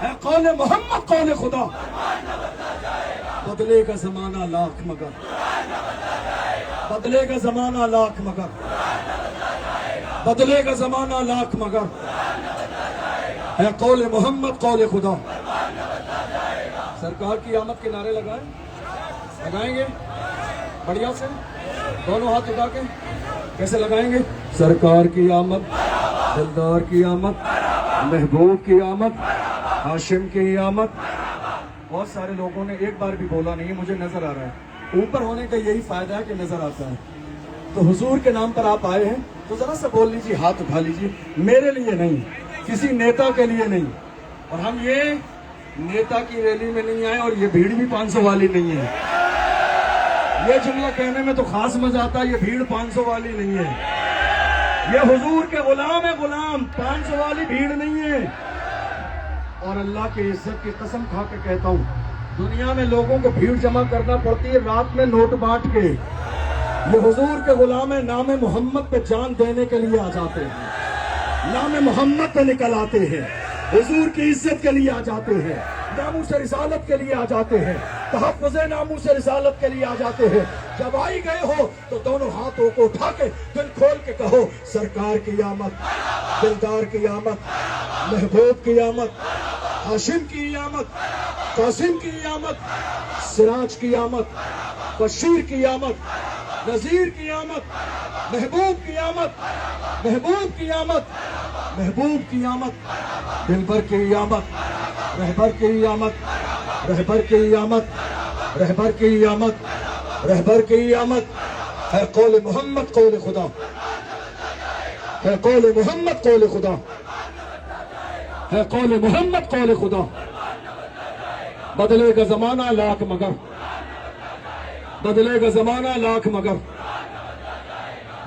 ہے قول محمد قول خدا. بدلے گا زمانہ لاکھ مگر, بدلے گا زمانہ لاکھ مگر, بدلے گا زمانہ لاکھ مگر, ہے قول محمد قول خدا. سرکار کی آمد کے نعرے لگائیں گے بڑھیا سے, دونوں ہاتھ اٹھا کے کیسے لگائیں گے؟ سرکار کی آمد, دلدار کی آمد, محبوب کی آمد, ہاشم کی آمد. بہت سارے لوگوں نے ایک بار بھی بولا نہیں ہے, مجھے نظر آ رہا ہے. اوپر ہونے کا یہی فائدہ ہے کہ نظر آتا ہے. تو حضور کے نام پر آپ آئے ہیں تو ذرا سا بول لیجیے, ہاتھ اٹھا لیجیے. میرے لیے نہیں, کسی نیتا کے لیے نہیں, اور ہم یہ نیتا کی ریلی میں نہیں آئے, اور یہ بھیڑ بھی 500 والی نہیں ہے. یہ جملہ کہنے میں تو خاص مزہ آتا ہے, یہ بھیڑ 500 والی نہیں ہے. یہ حضور کے غلام ہے, غلام, 500 والی بھیڑ نہیں ہے. اور اللہ کی عزت کی قسم کھا کے کہتا ہوں, دنیا میں لوگوں کو بھیڑ جمع کرنا پڑتی ہے رات میں نوٹ بانٹ کے. یہ حضور کے غلام ہے, نام محمد پہ جان دینے کے لیے آ جاتے ہیں, نام محمد پہ نکل آتے ہیں, حضور کی عزت کے لیے آ جاتے ہیں, ناموس رسالت کے لیے آ جاتے ہیں, تحفظ ناموس رسالت کے لیے آ جاتے ہیں. جب آئی گئے ہو تو دونوں ہاتھوں کو اٹھا کے دل کھول کے کہو, سرکار کی آمد, دلدار کی آمد, محبوب کی آمد, ہاشم کی آمد, قاسم کی آمد, سراج کی آمد, بشیر کی آمد, نذیر کی آمد, محبوب کی آمد, محبوب کی آمد, محبوب کی آمد, دلبر کی آمد, رہبر کی آمد, رہبر کی آمد, رہبر کی آمد, رہبر کی آمد. ہے قول محمد قول خدا, ہے قول محمد قول خدا, ہے قول محمد قول خدا. بدلے گا زمانہ لاکھ مگر, بدلے گا زمانہ لاکھ مگر,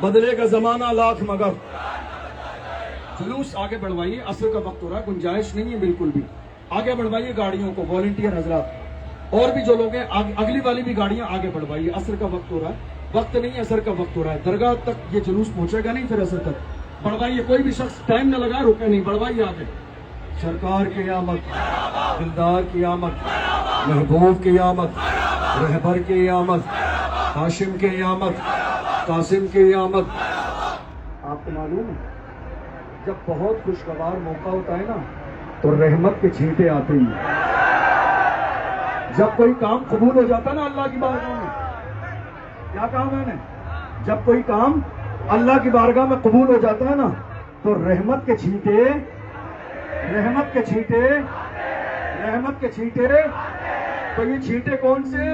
بدلے گا زمانہ لاکھ مگر. جلوس آگے بڑھوائیے, عصر کا وقت ہو رہا ہے, گنجائش نہیں ہے بالکل بھی. آگے بڑھوائیے گاڑیوں کو, والنٹیئر حضرات, اور بھی جو لوگ ہیں اگلی والی بھی گاڑیاں آگے بڑھوائیے. عصر کا وقت ہو رہا ہے, وقت نہیں ہے, عصر کا وقت ہو رہا ہے. درگاہ تک یہ جلوس پہنچے گا نہیں, پھر عصر تک بڑھوائیے. کوئی بھی شخص ٹائم نہ لگائے, رکے نہیں, بڑھوائیے آگے. سرکار کی آمد, دلدار کی آمد, محبوب کی آمد, رہبر کی آمد, ہاشم کی آمد, قاسم کی آمد. آپ کو معلوم ہے جب بہت خوشگوار موقع ہوتا ہے نا تو رحمت کے چھینٹے آتے ہیں. جب کوئی کام قبول ہو جاتا ہے نا اللہ کی بارگاہ میں, کیا کہا میں نے, جب کوئی کام اللہ کی بارگاہ میں قبول ہو جاتا ہے نا تو رحمت کے چھینٹے, رحمت کے چھینٹے, رحمت کے چھینٹے. تو یہ چھینٹے کون سے,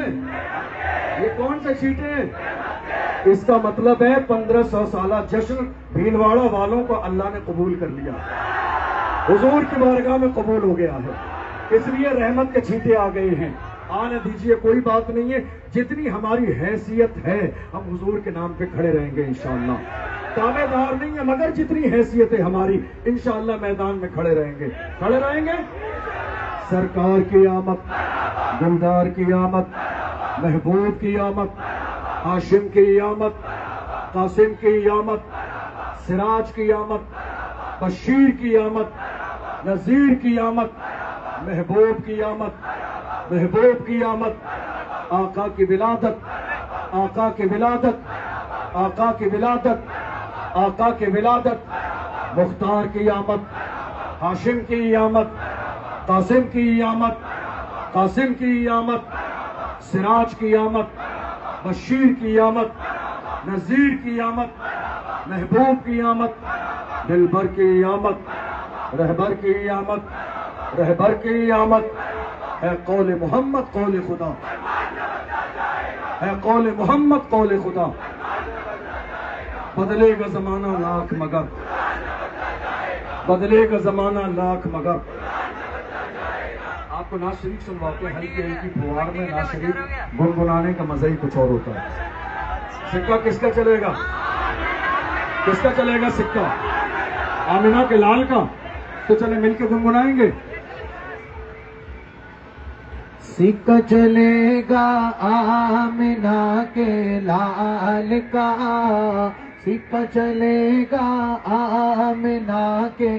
یہ کون سے چھینٹے؟ اس کا مطلب ہے 1500 سالہ جشن بھیلواڑہ والوں کو اللہ نے قبول کر لیا, حضور کی بارگاہ میں قبول ہو گیا ہے, اس لیے رحمت کے چھینٹے آ گئے ہیں. آنے دیجئے, کوئی بات نہیں ہے, جتنی ہماری حیثیت ہے ہم حضور کے نام پہ کھڑے رہیں گے انشاءاللہ. تابع دار نہیں ہے مگر جتنی حیثیت ہے ہماری انشاءاللہ میدان میں کھڑے رہیں گے, کھڑے رہیں گے. سرکار کی آمد, دلدار کی آمد, محبوب کی آمد, ہاشم کی آمد, قاسم کی آمد, سراج کی آمد, بشیر کی آمد, نذیر کی آمد, محبوب کی آمد, محبوب کی آمد. آقا کی ولادت, آقا کی ولادت, آقا کی ولادت, آقا کی ولادت. مختار کی آمد, ہاشم کی آمد, قاسم کی آمد, قاسم کی آمد, سراج کی آمد, بشیر کی آمد, نذیر کی آمد, محبوب کی آمد, دلبر کی آمد, رہبر کی آمد, رہبر کی آمد. ہے قول محمد قول خدا, ہے قول محمد قول خدا. بدلے گا زمانہ لاکھ مگر, بدلے گا زمانہ لاکھ مگر. آپ کو نعت شریف سنواتے ہیں, ہلکی ہلکی پھوار میں نعت شریف گنگنانے کا مزہ ہی کچھ اور ہوتا ہے. سکہ کس کا چلے گا, کس کا چلے گا سکہ؟ آمنہ کے لال کا. تو چلے مل کے گنگنائیں گے. سکہ چلے گا آمنہ کے لال کا, سکہ چلے گا آمنہ کے